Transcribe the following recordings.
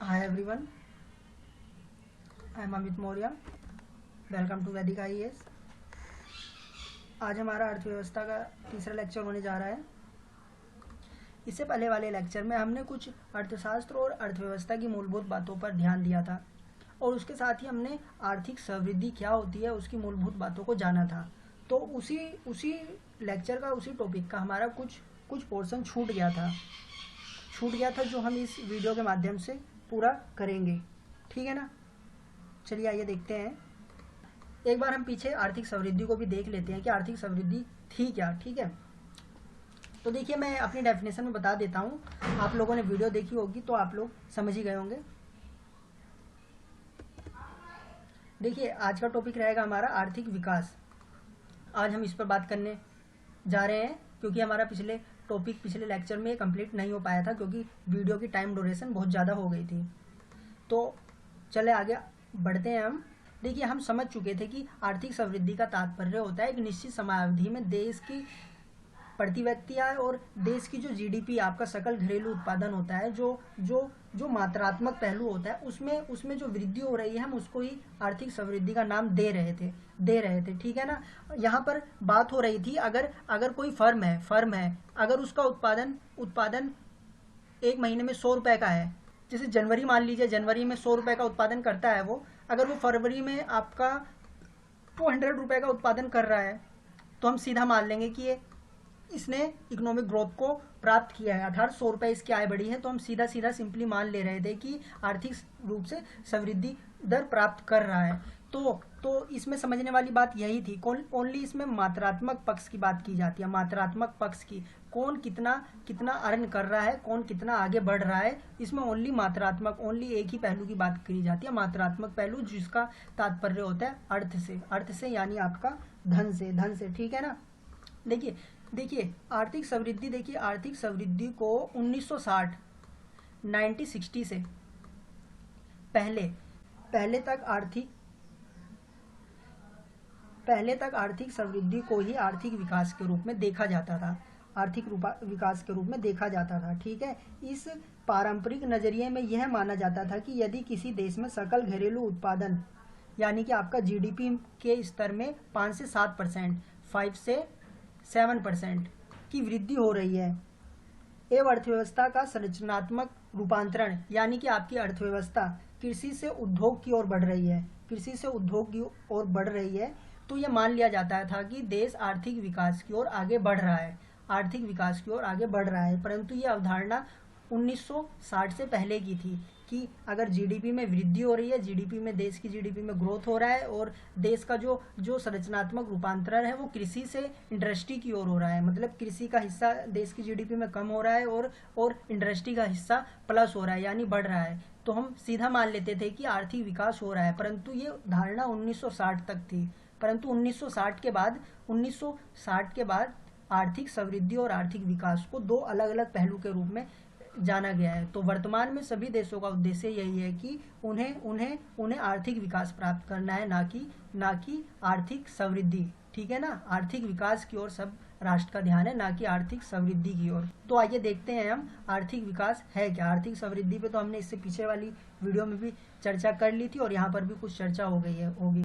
Hi everyone, I am Amit Maurya. Welcome to Vedic IAS। आज हमारा अर्थव्यवस्था का तीसरा लेक्चर होने जा रहा है। इससे पहले वाले लेक्चर में हमने कुछ अर्थशास्त्र और अर्थव्यवस्था की मूलभूत बातों पर ध्यान दिया था और उसके साथ ही हमने आर्थिक समृद्धि क्या होती है उसकी मूलभूत बातों को जाना था। तो उसी लेक्चर का उसी टॉपिक का हमारा कुछ पोर्शन छूट गया था जो हम इस वीडियो के माध्यम से पूरा करेंगे। ठीक है ना, चलिए आइए देखते हैं। एक बार हम पीछे आर्थिक समृद्धि को भी देख लेते हैं कि आर्थिक समृद्धि थी क्या। ठीक है, तो देखिए मैं अपनी डेफिनेशन में बता देता हूँ। आप लोगों ने वीडियो देखी होगी तो आप लोग समझ ही गए होंगे। देखिए आज का टॉपिक रहेगा हमारा आर्थिक विकास। आज हम इस पर बात करने जा रहे हैं क्योंकि हमारा पिछले लेक्चर में कंप्लीट नहीं हो पाया था क्योंकि वीडियो की टाइम ड्यूरेशन बहुत ज़्यादा हो गई थी। तो चले आगे बढ़ते हैं हम। देखिए हम समझ चुके थे कि आर्थिक समृद्धि का तात्पर्य होता है एक निश्चित समयावधि में देश की प्रति व्यक्ति आय और देश की जो जीडीपी आपका सकल घरेलू उत्पादन होता है, जो मात्रात्मक पहलू होता है, उसमें जो वृद्धि हो रही है हम उसको ही आर्थिक समृद्धि का नाम दे रहे थे। ठीक है ना। यहाँ पर बात हो रही थी अगर कोई फर्म है अगर उसका उत्पादन एक महीने में 100 रुपए का है, जैसे जनवरी मान लीजिए, जनवरी में 100 रुपए का उत्पादन करता है वो, अगर वो फरवरी में आपका 200 रुपए का उत्पादन कर रहा है तो हम सीधा मान लेंगे कि इसने इकोनॉमिक ग्रोथ को प्राप्त किया है, अर्थात 100 रुपए इसकी आय बढ़ी है। तो हम सीधा सिंपली मान ले रहे थे कि आर्थिक रूप से समृद्धि दर प्राप्त कर रहा है। तो इसमें समझने वाली बात यही थी। ओनली इसमें मात्रात्मक पक्ष की बात की जाती है, मात्रात्मक पक्ष की, कौन कितना अर्न कर रहा है, कौन कितना आगे बढ़ रहा है, इसमें ओनली एक ही पहलू की बात करी जाती है, मात्रात्मक पहलू, जिसका तात्पर्य होता है अर्थ से यानी आपका धन से। ठीक है ना। देखिए आर्थिक समृद्धि को 1960 से पहले तक आर्थिक समृद्धि को ही आर्थिक विकास के रूप में देखा जाता था। ठीक है, इस पारंपरिक नजरिए में यह माना जाता था कि यदि किसी देश में सकल घरेलू उत्पादन यानी कि आपका जीडीपी के स्तर में 5 से 7%, 5 से 7% की वृद्धि हो रही है एवं अर्थव्यवस्था का संरचनात्मक रूपांतरण यानी कि आपकी अर्थव्यवस्था कृषि से उद्योग की ओर बढ़ रही है, तो यह मान लिया जाता था कि देश आर्थिक विकास की ओर आगे बढ़ रहा है। परंतु यह अवधारणा 1960 से पहले की थी कि अगर जीडीपी में वृद्धि हो रही है, देश की जीडीपी में ग्रोथ हो रहा है और देश का जो संरचनात्मक रूपांतरण है वो कृषि से इंडस्ट्री की ओर हो रहा है, मतलब कृषि का हिस्सा देश की जीडीपी में कम हो रहा है और इंडस्ट्री का हिस्सा प्लस हो रहा है यानी बढ़ रहा है, तो हम सीधा मान लेते थे कि आर्थिक विकास हो रहा है। परंतु ये धारणा 1960 तक थी। परंतु 1960 के बाद आर्थिक समृद्धि और आर्थिक विकास को दो अलग अलग पहलू के रूप में जाना गया है। तो वर्तमान में सभी देशों का उद्देश्य यही है कि उन्हें आर्थिक विकास प्राप्त करना है, ना कि आर्थिक समृद्धि। ठीक है ना, आर्थिक विकास की ओर सब राष्ट्र का ध्यान है, ना कि आर्थिक समृद्धि की ओर। तो आइए देखते हैं हम आर्थिक विकास है क्या। आर्थिक समृद्धि पे तो हमने इससे पीछे वाली वीडियो में भी चर्चा कर ली थी और यहाँ पर भी कुछ चर्चा होगी।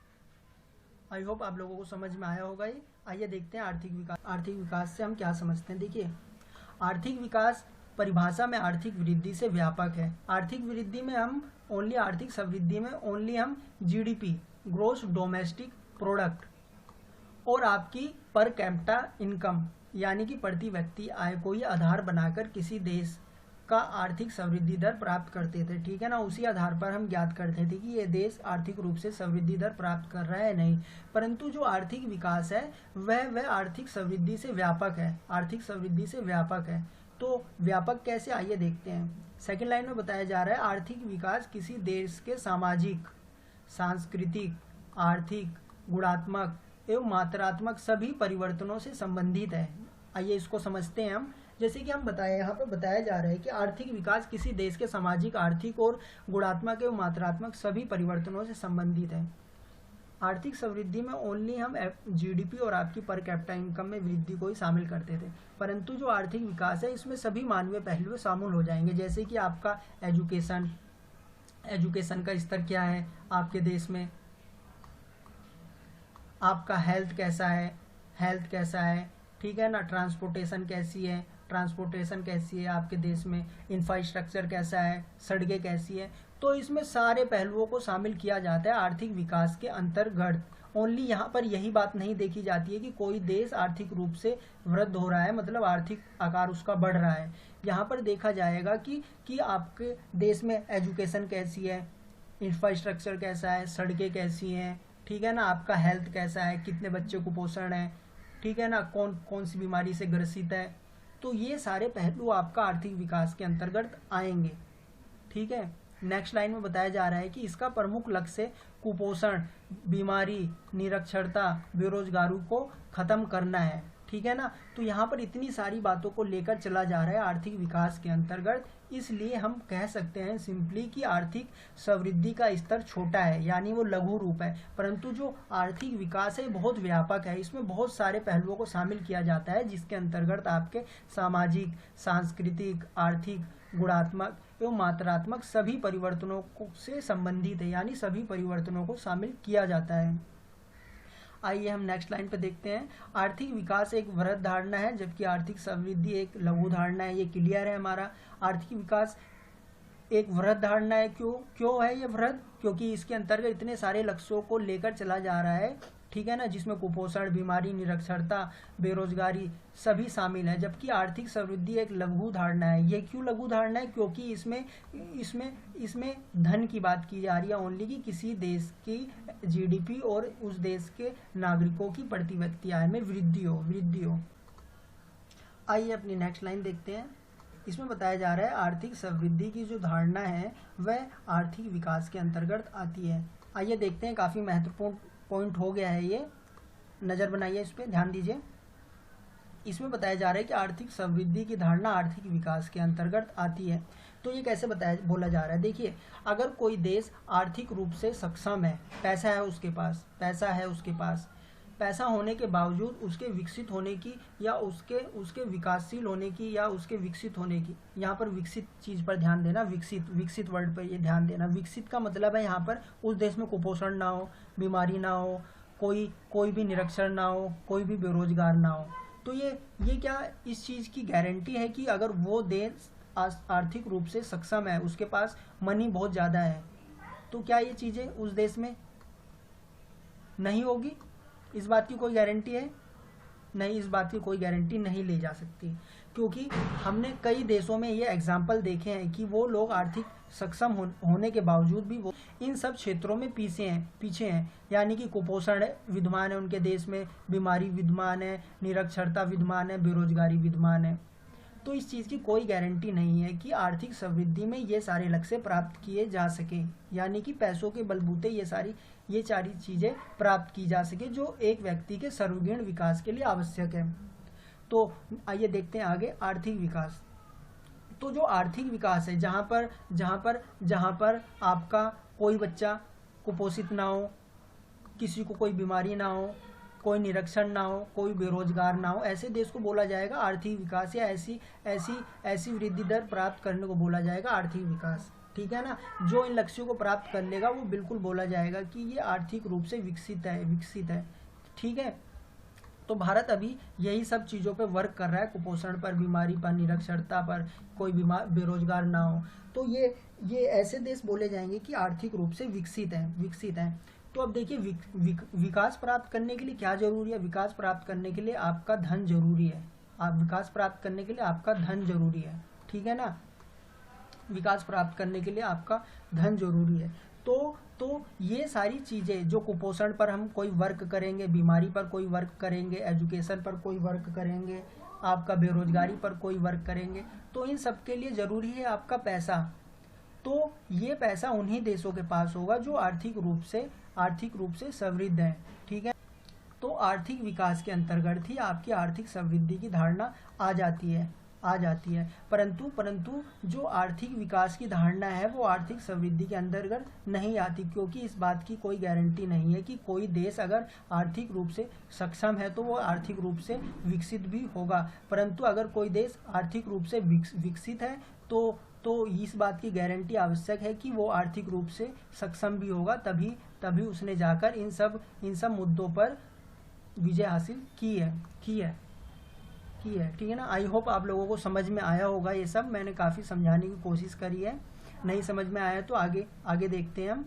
आई होप आप लोगों को समझ में आया होगा ये। आइए देखते हैं आर्थिक विकास से हम क्या समझते हैं। देखिए आर्थिक विकास परिभाषा में आर्थिक वृद्धि से व्यापक है। आर्थिक वृद्धि में आर्थिक समृद्धि में ओनली हम जीडीपी, ग्रोस डोमेस्टिक प्रोडक्ट, और आपकी पर कैपिटा इनकम यानी कि प्रति व्यक्ति आय को ही आधार बनाकर किसी देश का आर्थिक समृद्धि दर प्राप्त करते थे। ठीक है ना, उसी आधार पर हम ज्ञात करते थे कि ये देश आर्थिक रूप से समृद्धि दर प्राप्त कर रहा है नहीं। परंतु जो आर्थिक विकास है वह आर्थिक समृद्धि से व्यापक है। तो व्यापक कैसे, आइए देखते हैं। सेकंड लाइन में बताया जा रहा है आर्थिक विकास किसी देश के सामाजिक, सांस्कृतिक, आर्थिक, गुणात्मक एवं मात्रात्मक सभी परिवर्तनों से संबंधित है। आइए इसको समझते हैं हम। जैसे कि हम यहाँ पर बताया जा रहा है कि आर्थिक विकास किसी देश के सामाजिक, आर्थिक और गुणात्मक एवं मात्रात्मक सभी परिवर्तनों से संबंधित है। आर्थिक समृद्धि में ओनली हम जीडीपी और आपकी पर कैपिटा इनकम में वृद्धि को ही शामिल करते थे, परंतु जो आर्थिक विकास है इसमें सभी मानवीय पहलू शामिल हो जाएंगे, जैसे कि आपका एजुकेशन, एजुकेशन का स्तर क्या है आपके देश में, आपका हेल्थ कैसा है, ठीक है ना, ट्रांसपोर्टेशन कैसी है आपके देश में, इंफ्रास्ट्रक्चर कैसा है, सड़कें कैसी है। तो इसमें सारे पहलुओं को शामिल किया जाता है आर्थिक विकास के अंतर्गत। ओनली यहाँ पर यही बात नहीं देखी जाती है कि कोई देश आर्थिक रूप से वृद्ध हो रहा है, मतलब आर्थिक आकार उसका बढ़ रहा है। यहाँ पर देखा जाएगा कि आपके देश में एजुकेशन कैसी है, इंफ्रास्ट्रक्चर कैसा है, सड़कें कैसी हैं, ठीक है ना, आपका हेल्थ कैसा है, कितने बच्चे कुपोषण है, ठीक है ना, कौन कौन सी बीमारी से ग्रसित है। तो ये सारे पहलू आपका आर्थिक विकास के अंतर्गत आएंगे, ठीक है। नेक्स्ट लाइन में बताया जा रहा है कि इसका प्रमुख लक्ष्य कुपोषण, बीमारी, निरक्षरता, बेरोजगारी को खत्म करना है, ठीक है ना। तो यहाँ पर इतनी सारी बातों को लेकर चला जा रहा है आर्थिक विकास के अंतर्गत। इसलिए हम कह सकते हैं सिंपली कि आर्थिक समृद्धि का स्तर छोटा है, यानी वो लघु रूप है, परंतु जो आर्थिक विकास है बहुत व्यापक है। इसमें बहुत सारे पहलुओं को शामिल किया जाता है, जिसके अंतर्गत आपके सामाजिक, सांस्कृतिक, आर्थिक, गुणात्मक एवं मात्रात्मक सभी परिवर्तनों से संबंधित है, यानी सभी परिवर्तनों को शामिल किया जाता है। आइए हम नेक्स्ट लाइन पे देखते हैं। आर्थिक विकास एक वृहद धारणा है, जबकि आर्थिक समृद्धि एक लघु धारणा है। ये क्लियर है हमारा। आर्थिक विकास एक वृहद धारणा है। क्यों है ये वृहद? क्योंकि इसके अंतर्गत इतने सारे लक्ष्यों को लेकर चला जा रहा है, ठीक है ना, जिसमें कुपोषण, बीमारी, निरक्षरता, बेरोजगारी सभी शामिल है। जबकि आर्थिक समृद्धि एक लघु धारणा है। ये क्यों लघु धारणा है? क्योंकि इसमें धन की बात की जा रही है ओनली, कि किसी देश की जीडीपी और उस देश के नागरिकों की प्रति व्यक्ति आय में वृद्धि हो। आइए अपनी नेक्स्ट लाइन देखते हैं। इसमें बताया जा रहा है आर्थिक समृद्धि की जो धारणा है वह आर्थिक विकास के अंतर्गत आती है। आइए देखते हैं, काफ़ी महत्वपूर्ण पॉइंट हो गया है ये, नज़र बनाइए इस पर, ध्यान दीजिए। इसमें बताया जा रहा है कि आर्थिक समृद्धि की धारणा आर्थिक विकास के अंतर्गत आती है। तो ये कैसे बोला जा रहा है? देखिए, अगर कोई देश आर्थिक रूप से सक्षम है, पैसा है उसके पास, पैसा होने के बावजूद उसके विकसित होने की या उसके विकासशील होने की या उसके विकसित होने की, यहाँ पर विकसित चीज़ पर ध्यान देना, विकसित वर्ड पर ये ध्यान देना। विकसित का मतलब है यहाँ पर उस देश में कुपोषण ना हो, बीमारी ना हो, कोई भी निरक्षर ना हो, कोई भी बेरोजगार ना हो। तो ये क्या इस चीज़ की गारंटी है कि अगर वो देश आर्थिक रूप से सक्षम है, उसके पास मनी बहुत ज़्यादा है, तो क्या ये चीज़ें उस देश में नहीं होगी? इस बात की कोई गारंटी है? नहीं, इस बात की कोई गारंटी नहीं ली जा सकती, क्योंकि हमने कई देशों में ये एग्जाम्पल देखे हैं कि वो लोग आर्थिक सक्षम होने के बावजूद भी वो इन सब क्षेत्रों में पीछे हैं। यानी कि कुपोषण विद्यमान है उनके देश में, बीमारी विद्यमान है, निरक्षरता विद्यमान है, बेरोजगारी विद्यमान है। तो इस चीज़ की कोई गारंटी नहीं है कि आर्थिक समृद्धि में ये सारे लक्ष्य प्राप्त किए जा सके, यानी कि पैसों के बलबूते ये सारी चीज़ें प्राप्त की जा सके जो एक व्यक्ति के सर्वगुण विकास के लिए आवश्यक है। तो आइए देखते हैं आगे आर्थिक विकास। तो जो आर्थिक विकास है, जहाँ पर आपका कोई बच्चा कुपोषित ना हो, किसी को कोई बीमारी ना हो, कोई निरक्षर ना हो, कोई बेरोजगार ना हो, ऐसे देश को बोला जाएगा आर्थिक विकास, या ऐसी वृद्धि दर प्राप्त करने को बोला जाएगा आर्थिक विकास, ठीक है ना। जो इन लक्ष्यों को प्राप्त कर लेगा वो बिल्कुल बोला जाएगा कि ये आर्थिक रूप से विकसित है, ठीक है। तो भारत अभी यही सब चीज़ों पे वर्क कर रहा है, कुपोषण पर, बीमारी पर, निरक्षरता पर, कोई बेरोजगार ना हो। तो ये ऐसे देश बोले जाएंगे कि आर्थिक रूप से विकसित हैं। तो अब देखिए, विकास प्राप्त करने के लिए क्या जरूरी है? विकास प्राप्त करने के लिए आपका धन जरूरी है। ठीक है ना, विकास प्राप्त करने के लिए आपका धन जरूरी है। तो ये सारी चीज़ें जो कुपोषण पर हम कोई वर्क करेंगे, बीमारी पर कोई वर्क करेंगे, एजुकेशन पर कोई वर्क करेंगे, आपका बेरोजगारी पर कोई वर्क करेंगे, तो इन सब के लिए ज़रूरी है आपका पैसा। तो ये पैसा उन्हीं देशों के पास होगा जो आर्थिक रूप से समृद्ध हैं, ठीक है। तो आर्थिक विकास के अंतर्गत ही आपकी आर्थिक समृद्धि की धारणा आ जाती है। परंतु जो आर्थिक विकास की धारणा है वो आर्थिक समृद्धि के अंतर्गत नहीं आती, क्योंकि इस बात की कोई गारंटी नहीं है कि कोई देश अगर आर्थिक रूप से सक्षम है तो वो आर्थिक रूप से विकसित भी होगा। परंतु अगर कोई देश आर्थिक रूप से विकसित है तो तो इस बात की गारंटी आवश्यक है कि वो आर्थिक रूप से सक्षम भी होगा, तभी उसने जाकर इन सब मुद्दों पर विजय हासिल की है। ठीक है ना। आई होप आप लोगों को समझ में आया होगा। ये सब मैंने काफ़ी समझाने की कोशिश करी है। नहीं समझ में आया तो आगे देखते हैं, हम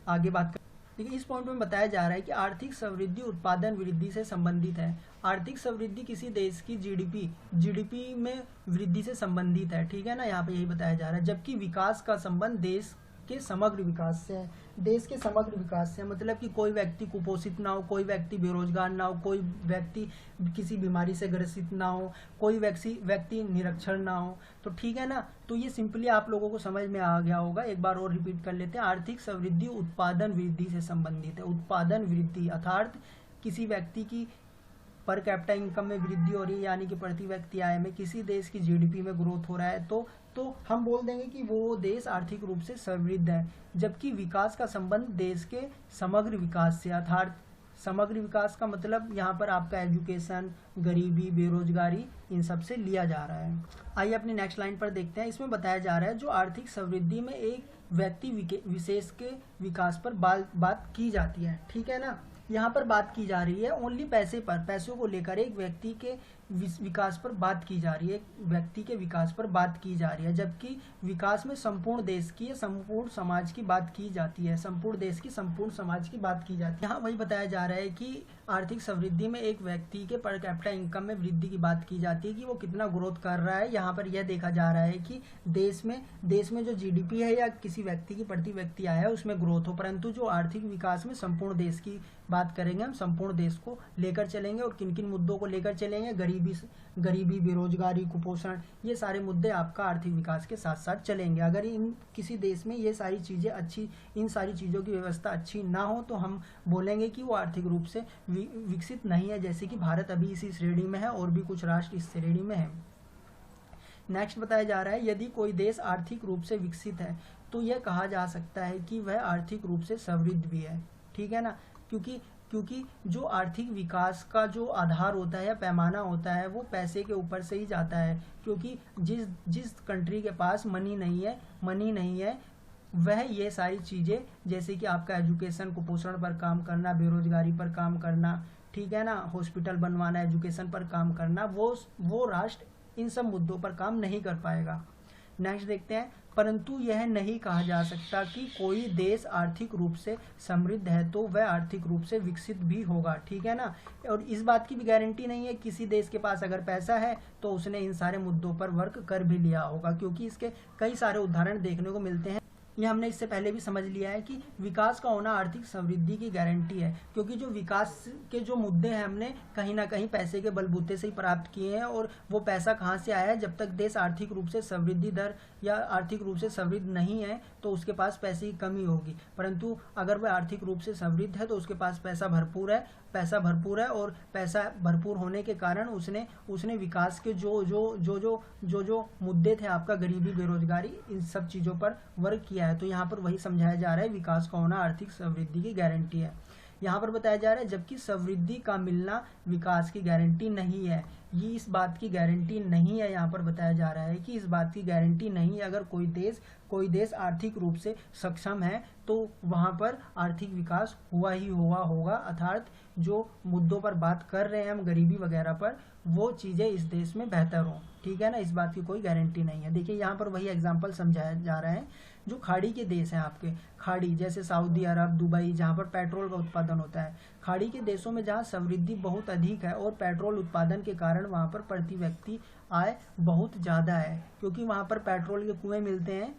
आगे बात कर। देखिए, इस पॉइंट में बताया जा रहा है कि आर्थिक समृद्धि उत्पादन वृद्धि से संबंधित है। आर्थिक समृद्धि किसी देश की जीडीपी में वृद्धि से संबंधित है। ठीक है ना, यहाँ पे यही बताया जा रहा है। जबकि विकास का संबंध देश के समग्र विकास से है। देश के समग्र विकास से मतलब कि कोई व्यक्ति कुपोषित ना हो, कोई व्यक्ति बेरोजगार ना हो, कोई व्यक्ति किसी बीमारी से ग्रसित ना हो, कोई व्यक्ति निरक्षर ना हो। तो ठीक है ना, तो ये सिंपली आप लोगों को समझ में आ गया होगा। एक बार और रिपीट कर लेते हैं। आर्थिक समृद्धि उत्पादन वृद्धि से संबंधित है। उत्पादन वृद्धि अर्थात किसी व्यक्ति की पर कैपिटा इनकम में वृद्धि हो रही है, यानी कि प्रति व्यक्ति आय में किसी देश की जीडीपी में ग्रोथ हो रहा है, तो हम बोल देंगे कि वो देश आर्थिक रूप से समृद्ध है। जबकि विकास का संबंध देश के समग्र विकास से, अर्थात समग्र विकास का मतलब यहाँ पर आपका एजुकेशन, गरीबी, बेरोजगारी, इन सब से लिया जा रहा है। आइए अपनी नेक्स्ट लाइन पर देखते हैं। इसमें बताया जा रहा है जो आर्थिक समृद्धि में एक व्यक्ति विशेष के विकास पर बात की जाती है। ठीक है ना, यहाँ पर बात की जा रही है ओनली पैसों को लेकर एक व्यक्ति के विकास पर बात की जा रही है, एक व्यक्ति के विकास पर बात की जा रही है। जबकि विकास में संपूर्ण देश की, संपूर्ण समाज की बात की जाती है। संपूर्ण देश की, संपूर्ण समाज की बात की जाती है। यहाँ वही बताया जा रहा है कि आर्थिक समृद्धि में एक व्यक्ति के पर कैपिटा इनकम में वृद्धि की बात की जाती है कि वो कितना ग्रोथ कर रहा है। यहाँ पर यह देखा जा रहा है कि देश में जो जीडीपी है या किसी व्यक्ति की प्रति व्यक्ति आय है उसमें ग्रोथ हो, परंतु जो आर्थिक विकास में संपूर्ण देश की बात करेंगे, हम संपूर्ण देश को लेकर चलेंगे। और किन किन मुद्दों को लेकर चलेंगे? गरीबी, बेरोजगारी, कुपोषण, ये सारे मुद्दे आपका आर्थिक विकास के साथ साथ चलेंगे। अगर किसी देश में ये सारी चीज़ें इन सारी चीज़ों की व्यवस्था अच्छी ना हो तो हम बोलेंगे कि वो आर्थिक रूप से विकसित नहीं है। जैसे कि भारत अभी इसी श्रेणी में है और भी कुछ राष्ट्र इस श्रेणी में है। नेक्स्ट बताया जा रहा है यदि कोई देश आर्थिक रूप से विकसित है तो यह कहा जा सकता है कि वह आर्थिक रूप से समृद्ध भी है। ठीक है ना, क्योंकि जो आर्थिक विकास का जो आधार होता है या पैमाना होता है वो पैसे के ऊपर से ही जाता है। क्योंकि जिस कंट्री के पास मनी नहीं है वह ये सारी चीज़ें, जैसे कि आपका एजुकेशन, कुपोषण पर काम करना, बेरोजगारी पर काम करना, ठीक है ना, हॉस्पिटल बनवाना, एजुकेशन पर काम करना, वो राष्ट्र इन सब मुद्दों पर काम नहीं कर पाएगा। नेक्स्ट देखते हैं। परंतु यह नहीं कहा जा सकता कि कोई देश आर्थिक रूप से समृद्ध है तो वह आर्थिक रूप से विकसित भी होगा। ठीक है ना, और इस बात की भी गारंटी नहीं है किसी देश के पास अगर पैसा है तो उसने इन सारे मुद्दों पर वर्क कर भी लिया होगा, क्योंकि इसके कई सारे उदाहरण देखने को मिलते हैं। ये हमने इससे पहले भी समझ लिया है कि विकास का होना आर्थिक समृद्धि की गारंटी है, क्योंकि जो विकास के जो मुद्दे हैं हमने कहीं ना कहीं पैसे के बलबूते से ही प्राप्त किए हैं। और वो पैसा कहाँ से आया है? जब तक देश आर्थिक रूप से समृद्धि दर या आर्थिक रूप से समृद्ध नहीं है तो उसके पास पैसे की कमी होगी। परंतु अगर वह आर्थिक रूप से समृद्ध है तो उसके पास पैसा भरपूर है और पैसा भरपूर होने के कारण उसने विकास के जो मुद्दे थे, आपका गरीबी, बेरोजगारी, इन सब चीज़ों पर वर्क किया है। तो यहाँ पर वही समझाया जा रहा है विकास का होना आर्थिक समृद्धि की गारंटी है। यहाँ पर बताया जा रहा है जबकि समृद्धि का मिलना विकास की गारंटी नहीं है। ये इस बात की गारंटी नहीं है। यहाँ पर बताया जा रहा है कि इस बात की गारंटी नहीं है। अगर कोई देश आर्थिक रूप से सक्षम है तो वहाँ पर आर्थिक विकास हुआ ही होगा। अर्थात जो मुद्दों पर बात कर रहे हैं हम, गरीबी वगैरह पर, वो चीज़ें इस देश में बेहतर हों। ठीक है ना, इस बात की कोई गारंटी नहीं है। देखिए यहाँ पर वही एग्जाम्पल समझाया जा रहा है। जो खाड़ी के देश हैं आपके, खाड़ी जैसे सऊदी अरब, दुबई, जहाँ पर पेट्रोल का उत्पादन होता है, खाड़ी के देशों में जहाँ समृद्धि बहुत अधिक है और पेट्रोल उत्पादन के कारण वहाँ पर प्रति व्यक्ति आय बहुत ज़्यादा है, क्योंकि वहाँ पर पेट्रोल के कुएँ मिलते हैं,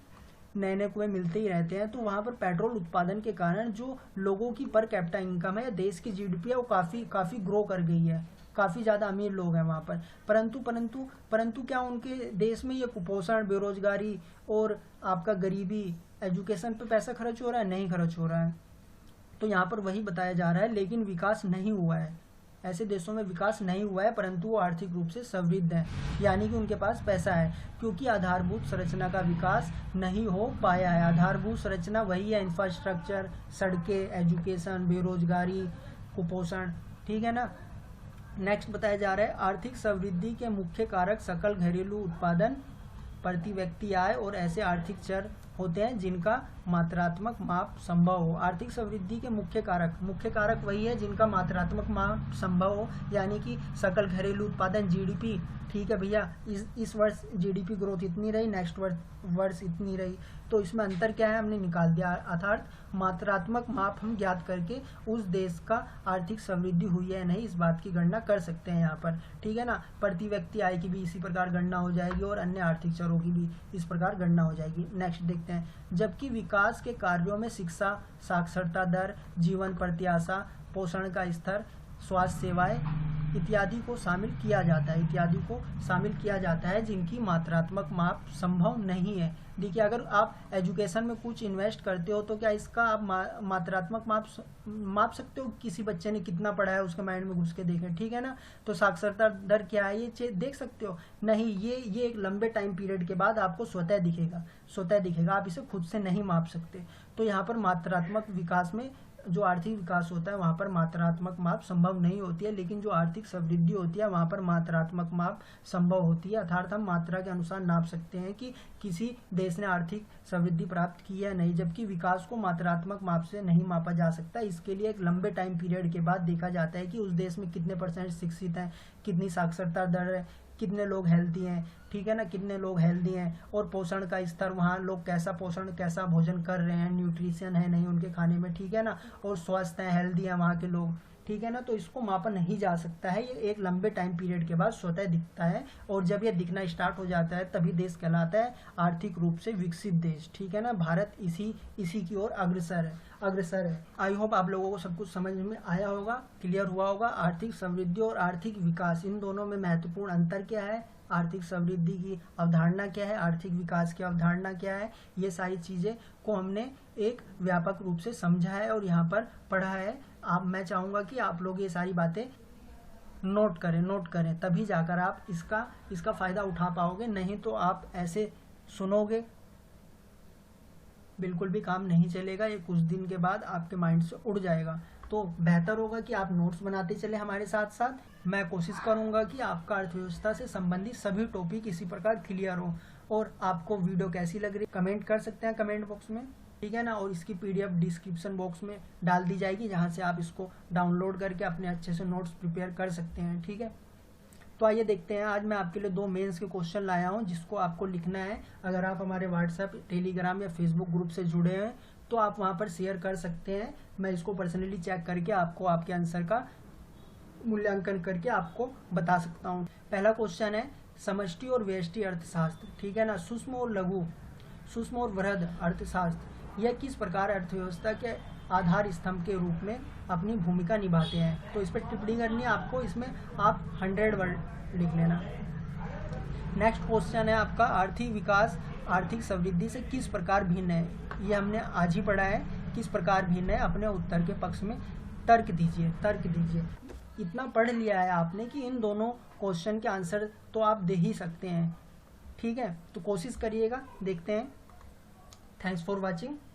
नए कुएँ मिलते ही रहते हैं। तो वहाँ पर पेट्रोल उत्पादन के कारण जो लोगों की पर कैपिटा इनकम है या देश की जीडीपी है वो काफ़ी ग्रो कर गई है। काफ़ी ज़्यादा अमीर लोग हैं वहाँ पर। परंतु क्या उनके देश में ये कुपोषण, बेरोजगारी और आपका गरीबी, एजुकेशन पे पैसा खर्च हो रहा है? नहीं खर्च हो रहा है। तो यहाँ पर वही बताया जा रहा है लेकिन विकास नहीं हुआ है, ऐसे देशों में विकास नहीं हुआ है, परंतु वो आर्थिक रूप से समृद्ध हैं, यानी कि उनके पास पैसा है, क्योंकि आधारभूत संरचना का विकास नहीं हो पाया है। आधारभूत संरचना वही है, इंफ्रास्ट्रक्चर, सड़कें, एजुकेशन, बेरोजगारी, कुपोषण। ठीक है ना। नेक्स्ट बताया जा रहा है आर्थिक समृद्धि के मुख्य कारक सकल घरेलू उत्पादन प्रति व्यक्ति आय और ऐसे आर्थिक चर होते हैं जिनका मात्रात्मक माप संभव हो। आर्थिक समृद्धि के मुख्य कारक वही है जिनका मात्रात्मक माप संभव हो, यानी कि सकल घरेलू उत्पादन जीडीपी। ठीक है भैया, इस वर्ष जीडीपी ग्रोथ इतनी रही, नेक्स्ट वर्ष इतनी रही, तो इसमें अंतर क्या है हमने निकाल दिया, अर्थात मात्रात्मक माप हम ज्ञात करके उस देश का आर्थिक समृद्धि हुई है नहीं इस बात की गणना कर सकते हैं यहाँ पर। ठीक है ना, प्रति व्यक्ति आय की भी इसी प्रकार गणना हो जाएगी और अन्य आर्थिक चरों की भी इस प्रकार गणना हो जाएगी। नेक्स्ट देखते हैं, जबकि विकास के कार्यों में शिक्षा, साक्षरता दर, जीवन प्रत्याशा, पोषण का स्तर, स्वास्थ्य सेवाएं इत्यादि को शामिल किया जाता है जिनकी मात्रात्मक माप संभव नहीं है। देखिए, अगर आप एजुकेशन में कुछ इन्वेस्ट करते हो तो क्या इसका आप मात्रात्मक माप सकते हो? किसी बच्चे ने कितना पढ़ा है उसके माइंड में घुस के देखें, ठीक है ना। तो साक्षरता दर क्या है ये देख सकते हो? नहीं, ये एक लंबे टाइम पीरियड के बाद आपको स्वतः दिखेगा, आप इसे खुद से नहीं माप सकते। तो यहाँ पर मात्रात्मक विकास में जो आर्थिक विकास होता है वहाँ पर मात्रात्मक माप संभव नहीं होती है, लेकिन जो आर्थिक समृद्धि होती है वहाँ पर मात्रात्मक माप संभव होती है। अर्थात हम मात्रा के अनुसार नाप सकते हैं कि किसी देश ने आर्थिक समृद्धि प्राप्त की है नहीं, जबकि विकास को मात्रात्मक माप से नहीं मापा जा सकता। इसके लिए एक लंबे टाइम पीरियड के बाद देखा जाता है कि उस देश में कितने % शिक्षित हैं, कितनी साक्षरता दर है, कितने लोग हेल्दी हैं, ठीक है ना, कितने लोग हेल्दी हैं, और पोषण का स्तर, वहाँ लोग कैसा भोजन कर रहे हैं, न्यूट्रिशन है नहीं उनके खाने में, ठीक है ना, और स्वस्थ हैं, हेल्दी हैं वहाँ के लोग, ठीक है ना। तो इसको मापा नहीं जा सकता है, ये एक लंबे टाइम पीरियड के बाद स्वतः दिखता है, और जब ये दिखना स्टार्ट हो जाता है तभी देश कहलाता है आर्थिक रूप से विकसित देश। ठीक है ना, भारत इसी की ओर अग्रसर है। आई होप आप लोगों को सब कुछ समझ में आया होगा, क्लियर हुआ होगा। आर्थिक समृद्धि और आर्थिक विकास, इन दोनों में महत्वपूर्ण अंतर क्या है, आर्थिक समृद्धि की अवधारणा क्या है, आर्थिक विकास की अवधारणा क्या है, ये सारी चीज़ें को हमने एक व्यापक रूप से समझा है और यहाँ पर पढ़ा है। मैं चाहूँगा कि आप लोग ये सारी बातें नोट करें, तभी जाकर आप इसका फ़ायदा उठा पाओगे, नहीं तो आप ऐसे सुनोगे बिल्कुल भी काम नहीं चलेगा, ये कुछ दिन के बाद आपके माइंड से उड़ जाएगा। तो बेहतर होगा कि आप नोट्स बनाते चले हमारे साथ साथ। मैं कोशिश करूंगा कि आपका अर्थव्यवस्था से संबंधित सभी टॉपिक इसी प्रकार क्लियर हो। और आपको वीडियो कैसी लग रही कमेंट कर सकते हैं कमेंट बॉक्स में, ठीक है ना, और इसकी PDF डिस्क्रिप्शन बॉक्स में डाल दी जाएगी, जहाँ से आप इसको डाउनलोड करके अपने अच्छे से नोट्स प्रिपेयर कर सकते हैं। ठीक है, तो आइए देखते हैं, आज मैं आपके लिए 2 मेंस के क्वेश्चन लाया हूं जिसको आपको लिखना है। अगर आप हमारे व्हाट्सएप, टेलीग्राम या फेसबुक ग्रुप से जुड़े हैं तो आप वहां पर शेयर कर सकते हैं, मैं इसको पर्सनली चेक करके आपको आपके आंसर का मूल्यांकन करके आपको बता सकता हूं। पहला क्वेश्चन है समष्टि और व्यष्टि अर्थशास्त्र, ठीक है ना, सूक्ष्म और वृहद अर्थशास्त्र, यह किस प्रकार अर्थव्यवस्था के आधार स्तंभ के रूप में अपनी भूमिका निभाते हैं। तो इस पर टिप्पणी करनी है आपको, इसमें आप 100 वर्ड लिख लेना। नेक्स्ट क्वेश्चन है आपका आर्थिक विकास आर्थिक समृद्धि से किस प्रकार भिन्न है। ये हमने आज ही पढ़ा है, किस प्रकार भिन्न है, अपने उत्तर के पक्ष में तर्क दीजिए। इतना पढ़ लिया है आपने कि इन दोनों क्वेश्चन के आंसर तो आप दे ही सकते हैं। ठीक है, तो कोशिश करिएगा, देखते हैं। Thanks for watching.